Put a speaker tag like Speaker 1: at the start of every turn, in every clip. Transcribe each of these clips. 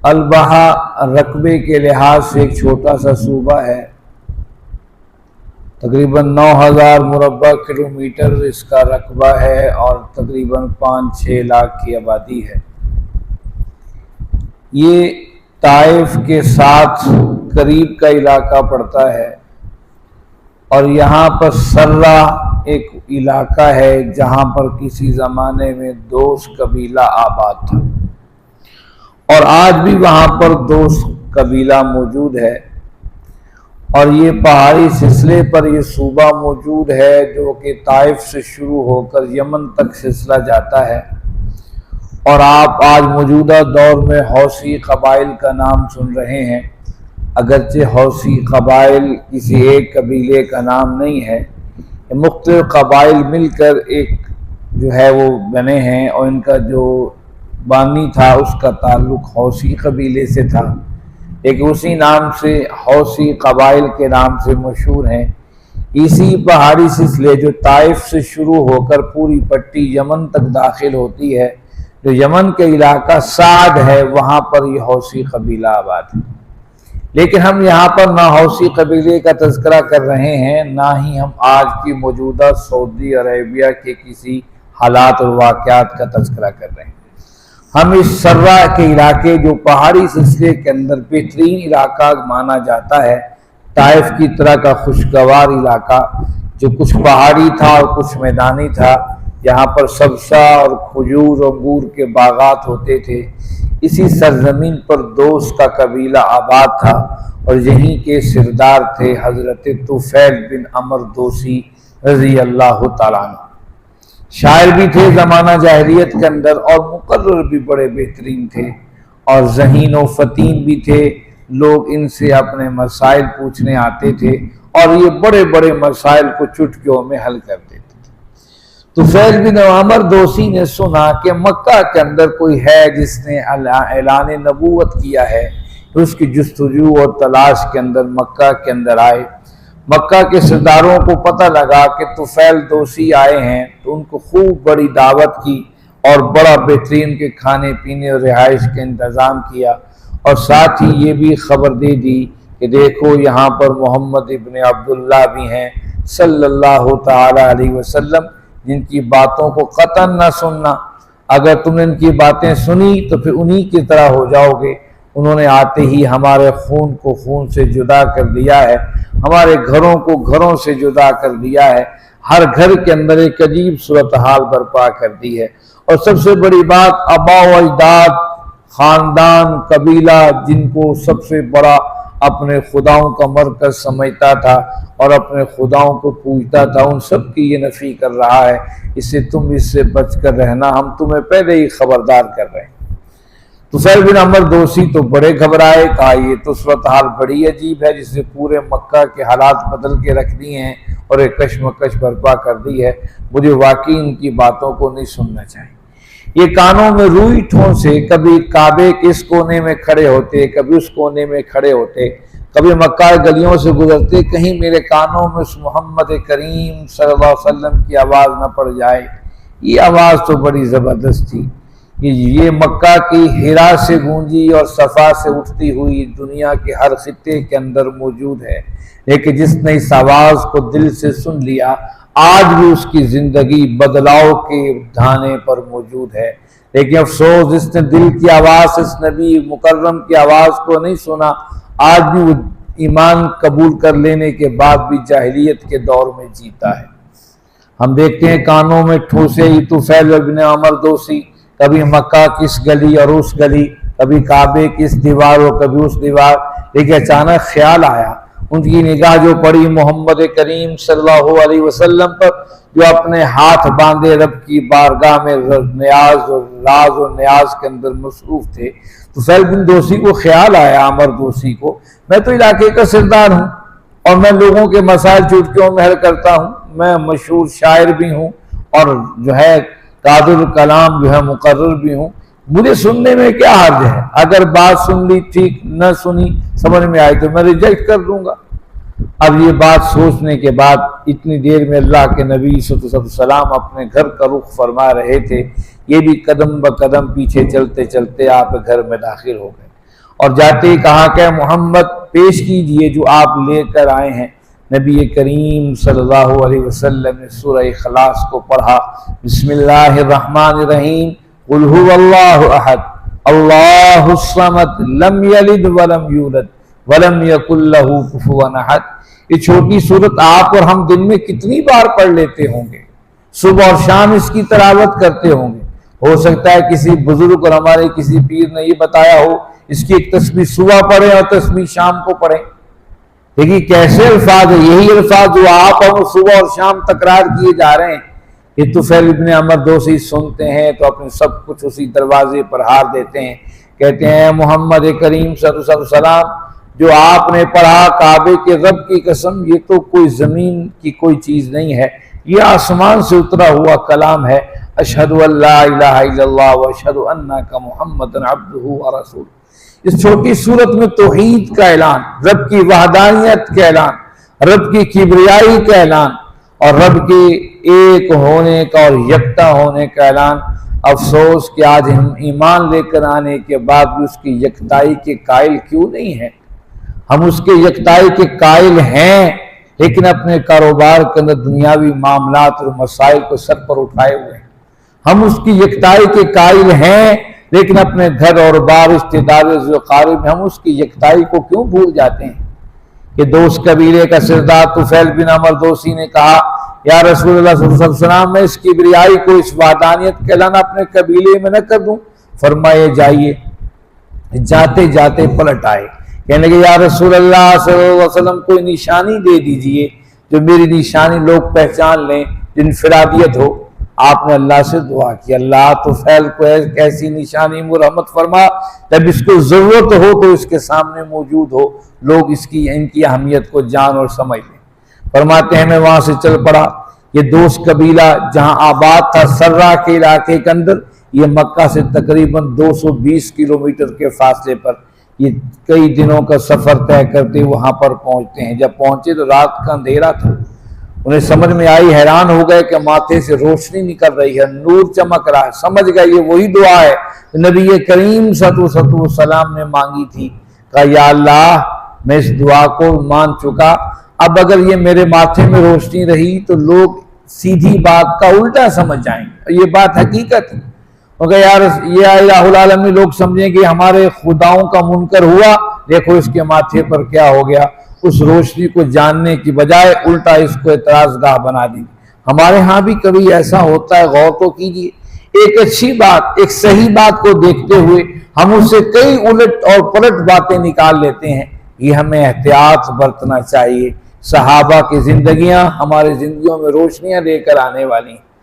Speaker 1: البحا رقبے کے لحاظ سے ایک چھوٹا سا صوبہ ہے، تقریباً 9000 مربع کلومیٹر اس کا رقبہ ہے اور تقریباً 5-6 لاکھ کی آبادی ہے۔ یہ طائف کے ساتھ قریب کا علاقہ پڑتا ہے، اور یہاں پر سرہ ایک علاقہ ہے جہاں پر کسی زمانے میں دوس قبیلہ آباد تھا، اور آج بھی وہاں پر دوس قبیلہ موجود ہے، اور یہ پہاڑی سلسلے پر یہ صوبہ موجود ہے جو کہ طائف سے شروع ہو کر یمن تک سلسلہ جاتا ہے۔ اور آپ آج موجودہ دور میں حوثی قبائل کا نام سن رہے ہیں، اگرچہ حوثی قبائل کسی ایک قبیلے کا نام نہیں ہے، مختلف قبائل مل کر ایک جو ہے وہ بنے ہیں، اور ان کا جو بانی تھا اس کا تعلق حوثی قبیلے سے تھا، لیکن اسی نام سے حوثی قبائل کے نام سے مشہور ہیں۔ اسی پہاڑی سلسلے جو طائف سے شروع ہو کر پوری پٹی یمن تک داخل ہوتی ہے، جو یمن کے علاقہ سعد ہے وہاں پر یہ حوثی قبیلہ آباد ہے۔ لیکن ہم یہاں پر نہ حوثی قبیلے کا تذکرہ کر رہے ہیں، نہ ہی ہم آج کی موجودہ سعودی عربیہ کے کسی حالات اور واقعات کا تذکرہ کر رہے ہیں۔ ہم اس سرہ کے علاقے جو پہاڑی سلسلے کے اندر بہترین علاقہ مانا جاتا ہے، طائف کی طرح کا خوشگوار علاقہ جو کچھ پہاڑی تھا اور کچھ میدانی تھا، یہاں پر سبزہ اور کھجور اور انگور کے باغات ہوتے تھے، اسی سرزمین پر دوس کا قبیلہ آباد تھا، اور یہیں کے سردار تھے حضرت طفیل بن عمرو دوسی رضی اللہ تعالیٰ عنہ۔ شاعر بھی تھے زمانہ جاہلیت کے اندر، اور مقرر بھی بڑے بہترین تھے، اور ذہین و فطین بھی تھے، لوگ ان سے اپنے مسائل پوچھنے آتے تھے، اور یہ بڑے بڑے مسائل کو چٹکیوں میں حل کر دیتے تھے۔ طفیل بن عمرو دوسی نے سنا کہ مکہ کے اندر کوئی ہے جس نے اعلان نبوت کیا ہے، اس کی جستجو اور تلاش کے اندر مکہ کے اندر آئے۔ مکہ کے سرداروں کو پتہ لگا کہ طفیل دوسی آئے ہیں، تو ان کو خوب بڑی دعوت کی اور بڑا بہترین کے کھانے پینے اور رہائش کا انتظام کیا، اور ساتھ ہی یہ بھی خبر دے دی کہ دیکھو یہاں پر محمد ابن عبداللہ بھی ہیں صلی اللہ تعالی علیہ وسلم، جن کی باتوں کو قطعاً نہ سننا، اگر تم نے ان کی باتیں سنی تو پھر انہی کی طرح ہو جاؤ گے۔ انہوں نے آتے ہی ہمارے خون کو خون سے جدا کر دیا ہے، ہمارے گھروں کو گھروں سے جدا کر دیا ہے، ہر گھر کے اندر ایک عجیب صورتحال برپا کر دی ہے، اور سب سے بڑی بات آبا و اجداد، خاندان، قبیلہ جن کو سب سے بڑا اپنے خداؤں کا مرکز سمجھتا تھا اور اپنے خداؤں کو پوجتا تھا، ان سب کی یہ نفی کر رہا ہے، تم اس سے بچ کر رہنا، ہم تمہیں پہلے ہی خبردار کر رہے ہیں۔ طفیل بن عمرو دوسی تو بڑے گھبرائے، کہا یہ تو صورتحال بڑی عجیب ہے جس نے پورے مکہ کے حالات بدل کے رکھ دیے ہیں اور ایک کشمکش برپا کر دی ہے، مجھے واقعی ان کی باتوں کو نہیں سننا چاہیے۔ یہ کانوں میں روئی ٹھونسے کبھی کعبے کے اس کونے میں کھڑے ہوتے، کبھی اس کونے میں کھڑے ہوتے، کبھی مکہ گلیوں سے گزرتے، کہیں میرے کانوں میں اس محمد کریم صلی اللہ علیہ وسلم کی آواز نہ پڑ جائے۔ یہ آواز تو بڑی زبردست تھی کہ یہ مکہ کی حرا سے گونجی اور صفا سے اٹھتی ہوئی دنیا کے ہر خطے کے اندر موجود ہے، لیکن جس نے اس آواز کو دل سے سن لیا آج بھی اس کی زندگی بدلاؤ کے دھانے پر موجود ہے۔ لیکن افسوس جس نے دل کی آواز اس نبی مکرم کی آواز کو نہیں سنا، آج بھی وہ ایمان قبول کر لینے کے بعد بھی جاہلیت کے دور میں جیتا ہے۔ ہم دیکھتے ہیں کانوں میں ٹھوسے ہی طفیل بن عمرو دوسی، کبھی مکہ کی اس گلی اور اس گلی، کبھی کعبے کی اس دیوار اور کبھی اس دیوار، لیکن اچانک خیال آیا، ان کی نگاہ جو پڑی محمد کریم صلی اللہ علیہ وسلم پر، جو اپنے ہاتھ باندھے رب کی بارگاہ میں نیاز اور راز اور نیاز کے اندر مصروف تھے۔ طفیل بن دوسی کو خیال آیا، عمرو دوسی کو، میں تو علاقے کا سردار ہوں اور میں لوگوں کے مسائل چٹکیوں میں حل کرتا ہوں، میں مشہور شاعر بھی ہوں اور جو ہے قادر الکلام جو ہے مقرر بھی ہوں، مجھے سننے میں کیا حرج ہے؟ اگر بات سن لی ٹھیک، نہ سنی سمجھ میں آئی تو میں ریجیکٹ کر دوں گا۔ اب یہ بات سوچنے کے بعد اتنی دیر میں اللہ کے نبی صلی اللہ علیہ وسلم اپنے گھر کا رخ فرما رہے تھے، یہ بھی قدم بقدم پیچھے چلتے چلتے آپ گھر میں داخل ہو گئے۔ اور جاتے ہی کہا کہ محمد پیش کیجئے جو آپ لے کر آئے ہیں۔ نبی کریم صلی اللہ علیہ وسلم نے سورہ اخلاص کو پڑھا، بسم اللہ الرحمن الرحیم، قل هو اللہ احد اللہ الصمد لم یلد ولم یولد ولم یکن لہ کفوا احد۔ یہ چھوٹی سورت آپ اور ہم دن میں کتنی بار پڑھ لیتے ہوں گے، صبح اور شام اس کی تلاوت کرتے ہوں گے۔ ہو سکتا ہے کسی بزرگ اور ہمارے کسی پیر نے یہ بتایا ہو اس کی ایک تسبیح صبح پڑھیں اور تسبیح شام کو پڑھیں۔ دیکھیے کیسے الفاظ ہیں، یہی الفاظ جو آپ ہم صبح اور شام تکرار کیے جا رہے ہیں۔ یہ طفیل ابن عمر دوسی سنتے ہیں تو اپنے سب کچھ اسی دروازے پر ہار دیتے ہیں، کہتے ہیں محمد کریم صلی اللہ علیہ وسلم جو آپ نے پڑھا کعبے کے رب کی قسم یہ تو کوئی زمین کی کوئی چیز نہیں ہے، یہ آسمان سے اترا ہوا کلام ہے۔ اشہد ان لا الہ الا اللہ واشہد انک محمد عبدہ ورسولہ۔ اس چھوٹی صورت میں توحید کا اعلان، رب کی وحدانیت کا اعلان، رب کی کبریائی کا اعلان اور رب کے ایک ہونے کا اور یکتا ہونے کا اعلان۔ افسوس کہ آج ہم ایمان لے کر آنے کے بعد بھی اس کی یکتائی کے قائل کیوں نہیں ہیں۔ ہم اس کے یکتائی کے قائل ہیں لیکن اپنے کاروبار کے اندر دنیاوی معاملات اور مسائل کو سر پر اٹھائے ہوئے ہیں۔ ہم اس کی یکتائی کے قائل ہیں لیکن اپنے گھر اور بار رشتہ دار قارب میں ہم اس کی یکتائی کو کیوں بھول جاتے ہیں۔ کہ دوست قبیلے کا سردار طفیل بن عمر دوسی نے کہا یا رسول اللہ صلی اللہ علیہ وسلم میں اس کبریائی کو اس وحدانیت کا اعلان اپنے قبیلے میں نہ کر دوں؟ فرمائے جائیے۔ جاتے جاتے پلٹ آئے، کہنے لگے یا رسول اللہ صلی اللہ علیہ وسلم کوئی نشانی دے دیجئے جو میری نشانی لوگ پہچان لیں، انفرادیت ہو۔ آپ نے اللہ سے دعا کی، اللہ طفیل کو ایسی نشانی مرحمت فرما جب اس کو ضرورت ہو تو اس کے سامنے موجود ہو، لوگ ان کی اہمیت کو جان اور سمجھ لیں۔ فرماتے ہیں میں وہاں سے چل پڑا۔ یہ دوست قبیلہ جہاں آباد تھا سرہ کے علاقے کے اندر، یہ مکہ سے تقریباً 220 کلومیٹر کے فاصلے پر، یہ کئی دنوں کا سفر طے کرتے وہاں پر پہنچتے ہیں۔ جب پہنچے تو رات کا اندھیرا تھا، انہیں سمجھ میں آئی، حیران ہو گئے کہ ماتھے سے روشنی نکل رہی ہے، نور چمک رہا ہے۔ سمجھ گئے یہ وہی دعا ہے نبی کریم صلی اللہ علیہ وسلم نے مانگی تھی۔ کہا یا اللہ میں اس دعا کو مان چکا، اب اگر یہ میرے ماتھے میں روشنی رہی تو لوگ سیدھی بات کا الٹا سمجھ جائیں گے، یہ بات حقیقت ہے۔ یا الہ العالمین لوگ سمجھیں کہ ہمارے خداؤں کا منکر ہوا، دیکھو اس کے ماتھے پر کیا ہو گیا۔ اس روشنی کو جاننے کی بجائے الٹا اس کو اعتراض گاہ بنا دی۔ ہمارے ہاں بھی کبھی ایسا ہوتا ہے، غور تو کیجئے، ایک اچھی بات، ایک صحیح بات کو دیکھتے ہوئے ہم اس سے کئی الٹ اور پلٹ باتیں نکال لیتے ہیں۔ یہ ہمیں احتیاط برتنا چاہیے۔ صحابہ کی زندگیاں ہماری زندگیوں میں روشنیاں لے کر آنے والی ہیں۔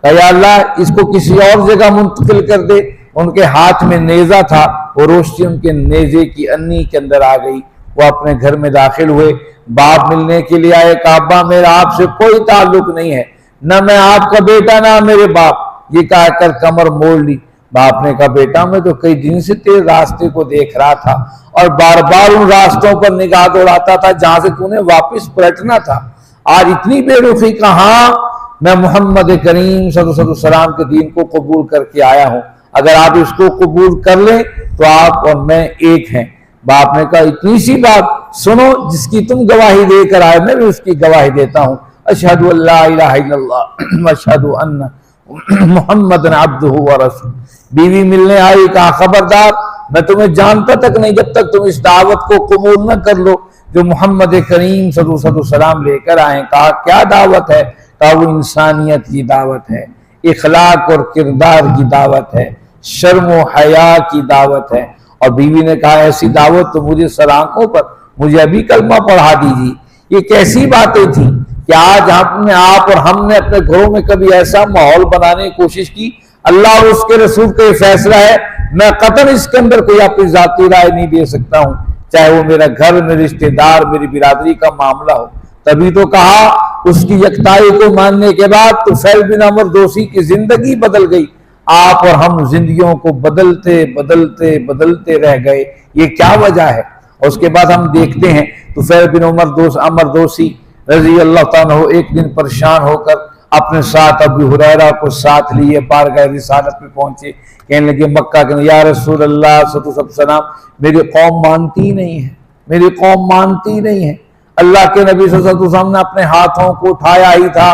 Speaker 1: کہ یا اللہ اس کو کسی اور جگہ منتقل کر دے۔ ان کے ہاتھ میں نیزہ تھا، وہ روشنی ان کے نیزے کی انی کے اندر آ گئی۔ وہ اپنے گھر میں داخل ہوئے، باپ ملنے کے لیے آئے، کہا ابا میرا آپ سے کوئی تعلق نہیں ہے، نہ میں آپ کا بیٹا نہ میرے باپ، یہ کہا کر کمر موڑ لی۔ باپ نے کہا بیٹا میں تو کئی دن سے تیرے راستے کو دیکھ رہا تھا اور بار بار ان راستوں پر نگاہ دوڑاتا تھا جہاں سے تو نے واپس پلٹنا تھا، آج اتنی بے رخی کہاں؟ میں محمد کریم صلی اللہ علیہ وسلم کے دین کو قبول کر کے آیا ہوں، اگر آپ اس کو قبول کر لیں تو آپ اور میں ایک ہیں۔ باپ نے کہا اتنی سی بات سنو، جس کی تم گواہی دے کر آئے میں بھی اس کی گواہی دیتا ہوں، اشہد ان لا الہ الا اللہ واشہد ان محمد عبدہ ورسولہ۔ بیوی ملنے آئی، کہا خبردار میں تمہیں جانتا تک نہیں جب تک تم اس دعوت کو قبول نہ کر لو جو محمد کریم صلی اللہ علیہ وسلم لے کر آئے۔ کہا کیا دعوت ہے؟ کہا وہ انسانیت کی دعوت ہے، اخلاق اور کردار کی دعوت ہے، شرم و حیا کی دعوت ہے۔ اور بیوی نے کہا ایسی دعوت تو مجھے سر آنکھوں پر، مجھے ابھی کلمہ پڑھا دیجیے۔ یہ کیسی باتیں تھیں کہ آج آپ اور ہم نے اپنے گھروں میں کبھی ایسا ماحول بنانے کی کوشش کی؟ اللہ اور اس کے رسول کا یہ فیصلہ ہے، میں قطعاً اس کے اندر کوئی اپنی ذاتی رائے نہیں دے سکتا ہوں، چاہے وہ میرا گھر، میرے رشتہ دار، میری برادری کا معاملہ ہو۔ تبھی تو کہا اس کی یکتائی کو ماننے کے بعد طفیل بن عمر دوسی کی زندگی بدل گئی۔ آپ اور ہم زندگیوں کو بدلتے بدلتے بدلتے رہ گئے، یہ کیا وجہ ہے؟ اور اس کے بعد ہم دیکھتے ہیں طفیل بن عمر دوسی رضی اللہ تعالیٰ عنہ ایک دن پریشان ہو کر اپنے ساتھ ابو ہریرہ کو ساتھ لیے بارگاہ رسالت میں پہنچے، کہنے لگے مکہ کے یا رسول اللہ صلی اللہ علیہ وسلم میری قوم مانتی نہیں ہے، میری قوم مانتی نہیں ہے۔ اللہ کے نبی صلی اللہ علیہ وسلم نے اپنے ہاتھوں کو اٹھایا ہی تھا،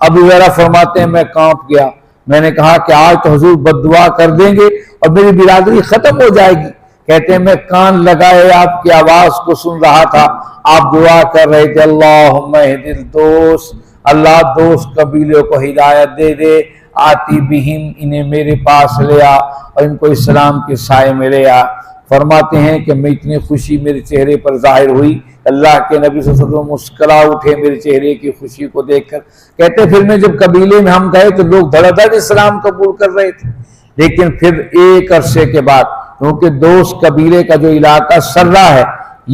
Speaker 1: ابو ہریرہ فرماتے ہیں میں کانپ گیا، میں نے کہا کہ آج تو حضور بد دعا کر دیں گے اور میری برادری ختم ہو جائے گی۔ کہتے ہیں میں کان لگائے آپ کی آواز کو سن رہا تھا، آپ دعا کر رہے تھے اللہم اہد الدوس، اللہ دوست قبیلے کو ہدایت دے دے، آتی بہم انہیں میرے پاس لے آ اور ان کو اسلام کے سائے میں لے آ۔ فرماتے ہیں کہ میں اتنی خوشی میرے چہرے پر ظاہر ہوئی، اللہ کے نبی صلی اللہ علیہ وسلم مسکرا اٹھے میرے چہرے کی خوشی کو دیکھ کر۔ کہتے پھر میں جب قبیلے میں ہم گئے تو لوگ دھڑا دھڑ اسلام قبول کر رہے تھے، لیکن پھر ایک عرصے کے بعد کیونکہ دوست قبیلے کا جو علاقہ سرہ ہے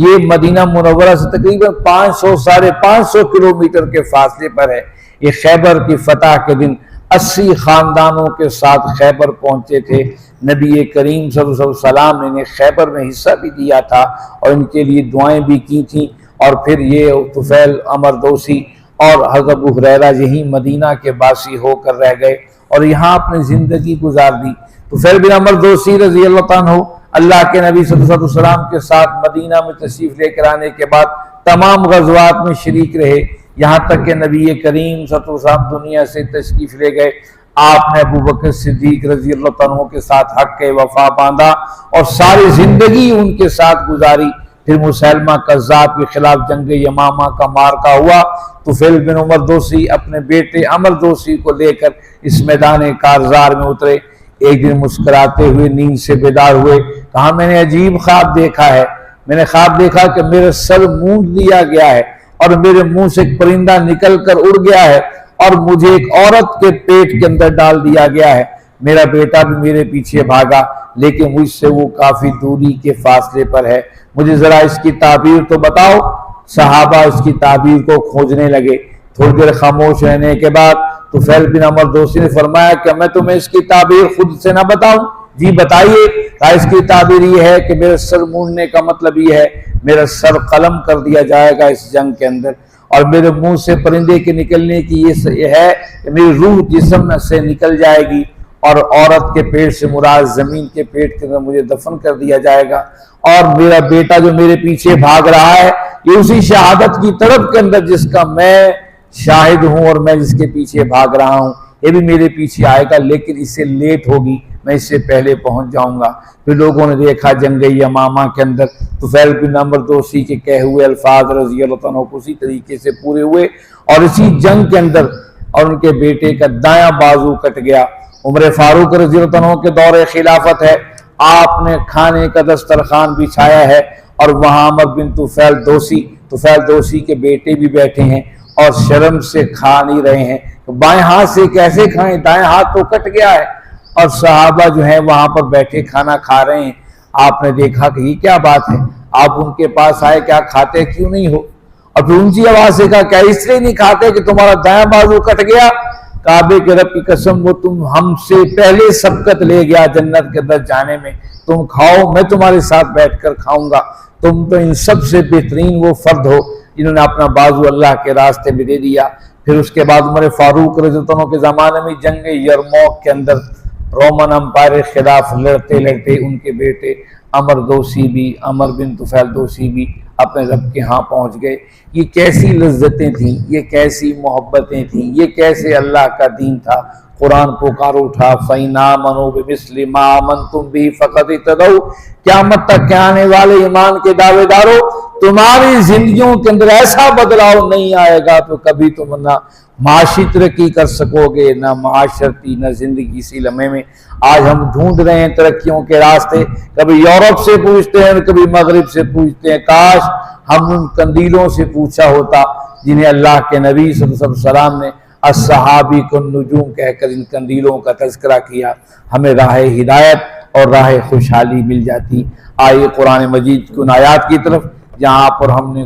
Speaker 1: یہ مدینہ منورہ سے تقریباً 500-550 کلومیٹر کے فاصلے پر ہے، یہ خیبر کی فتح کے دن 80 خاندانوں کے ساتھ خیبر پہنچے تھے۔ نبی کریم صلی اللہ علیہ وسلم نے انہیں خیبر میں حصہ بھی دیا تھا اور ان کے لیے دعائیں بھی کی تھیں، اور پھر یہ طفیل عمر دوسی اور حضرت ابو ہریرہ یہی مدینہ کے باسی ہو کر رہ گئے اور یہاں اپنی زندگی گزار دی۔ طفیل بن عمر دوسی رضی اللہ عنہ اللہ کے نبی صلی اللہ علیہ وسلم کے ساتھ مدینہ میں تشریف لے کر آنے کے بعد تمام غزوات میں شریک رہے، یہاں تک کہ نبی کریم صلی اللہ علیہ وسلم دنیا سے تشریف لے گئے۔ آپ نے ابو بکر صدیق رضی اللہ عنہ کے ساتھ حق کے وفا باندھا اور ساری زندگی ان کے ساتھ گزاری۔ پھر مسیلمہ کذاب کے خلاف جنگ یمامہ کا معرکہ ہوا، طفیل بن عمر دوسی اپنے بیٹے عمر دوسی کو لے کر اس میدان کارزار میں اترے۔ ایک دن مسکراتے ہوئے نیند سے بیدار ہوئے، کہا میں نے عجیب خواب دیکھا ہے، میں نے خواب دیکھا کہ میرا سر مونڈ لیا گیا ہے اور میرے منہ سے ایک پرندہ نکل کر اڑ گیا ہے اور مجھے ایک عورت کے پیٹ کے اندر ڈال دیا گیا ہے، میرا بیٹا بھی میرے پیچھے بھاگا لیکن مجھ سے وہ کافی دوری کے فاصلے پر ہے، مجھے ذرا اس کی تعبیر تو بتاؤ۔ صحابہ اس کی تعبیر کو کھوجنے لگے، تھوڑی دیر خاموش رہنے کے بعد طفیل بن عمر دوسی نے فرمایا کہ میں تمہیں اس کی تعبیر خود سے نہ بتاؤں؟ جی بتائیے۔ اس کی تعبیر یہ ہے کہ میرے سر مونڈنے کا مطلب یہ ہے میرا سر قلم کر دیا جائے گا اس جنگ کے اندر، اور میرے منہ سے پرندے کے نکلنے کی یہ ہے کہ میری روح جسم سے نکل جائے گی، اور عورت کے پیٹ سے مراد زمین کے پیٹ کے اندر مجھے دفن کر دیا جائے گا، اور میرا بیٹا جو میرے پیچھے بھاگ رہا ہے یہ اسی شہادت کی طرف کے اندر جس کا میں شاہد ہوں اور میں جس کے پیچھے بھاگ رہا ہوں یہ بھی میرے پیچھے آئے گا، لیکن اس سے لیٹ ہوگی، میں اس سے پہلے پہنچ جاؤں گا۔ پھر لوگوں نے دیکھا جنگ یمامہ کے اندر طفیل بن عمر دوسی کے کہے ہوئے الفاظ رضی اللہ عنہ اسی طریقے سے پورے ہوئے، اور اسی جنگ کے اندر اور ان کے بیٹے کا دایاں بازو کٹ گیا۔ عمر فاروق رضی اللہ عنہ کے دور خلافت ہے، آپ نے کھانے کا دسترخوان بچھایا ہے اور وہاں عمر بن طفیل دوسی کے بیٹے بھی بیٹھے ہیں اور شرم سے کھا نہیں رہے ہیں، بائیں ہاتھ سے کیسے کھائیں، دائیں ہاتھ تو کٹ گیا ہے، اور صحابہ جو ہیں وہاں پر بیٹھے کھانا کھا رہے ہیں۔ آپ نے دیکھا کہ یہ کیا بات ہے، آپ ان کے پاس آئے کہ آپ کھاتے کیوں نہیں ہو، اور پھر اونچی آواز سے کہا کیا اس لیے نہیں کھاتے کہ تمہارا دایاں بازو کٹ گیا؟ کعبے کے رب کی قسم وہ تم ہم سے پہلے سبقت لے گیا جنت کے اندر جانے میں، تم کھاؤ میں تمہارے ساتھ بیٹھ کر کھاؤں گا، تم تو ان سب سے بہترین وہ فرد ہو جنہوں نے اپنا بازو اللہ کے راستے میں دے دیا۔ پھر اس کے بعد عمر فاروق رضی اللہ عنہ کے زمانے میں جنگ یرموک کے اندر رومن امپائر کے خلاف لڑتے لڑتے ان کے بیٹے عمر بن طفیل دوسی بھی اپنے رب کے ہاں پہنچ گئے۔ یہ کیسی لذتیں تھیں، یہ کیسی محبتیں تھیں، یہ کیسے اللہ کا دین تھا۔ قرآن پکار اٹھا فَإِنْ آمَنُوا بِمِثْلِ مَا آمَنْتُمْ بِهِ فَقَدِ اهْتَدَوْا، قیامت تک کے آنے والے ایمان کے دعوے داروں تمہاری زندگیوں کے اندر ایسا بدلاؤ نہیں آئے گا تو کبھی تم نہ معاشی ترقی کر سکو گے، نہ معاشرتی، نہ زندگی۔ اسی لمحے میں آج ہم ڈھونڈ رہے ہیں ترقیوں کے راستے، کبھی یورپ سے پوچھتے ہیں، کبھی مغرب سے پوچھتے ہیں، کاش ہم ان قندیلوں سے پوچھا ہوتا جنہیں اللہ کے نبی صلی اللہ علیہ وسلم نے الصحابی النجوم کہہ کر ان قندیلوں کا تذکرہ کیا، ہمیں راہ ہدایت اور راہ خوشحالی مل جاتی۔ آئیے قرآن مجید کی ان آیات کی طرف جہاں پر ہم نے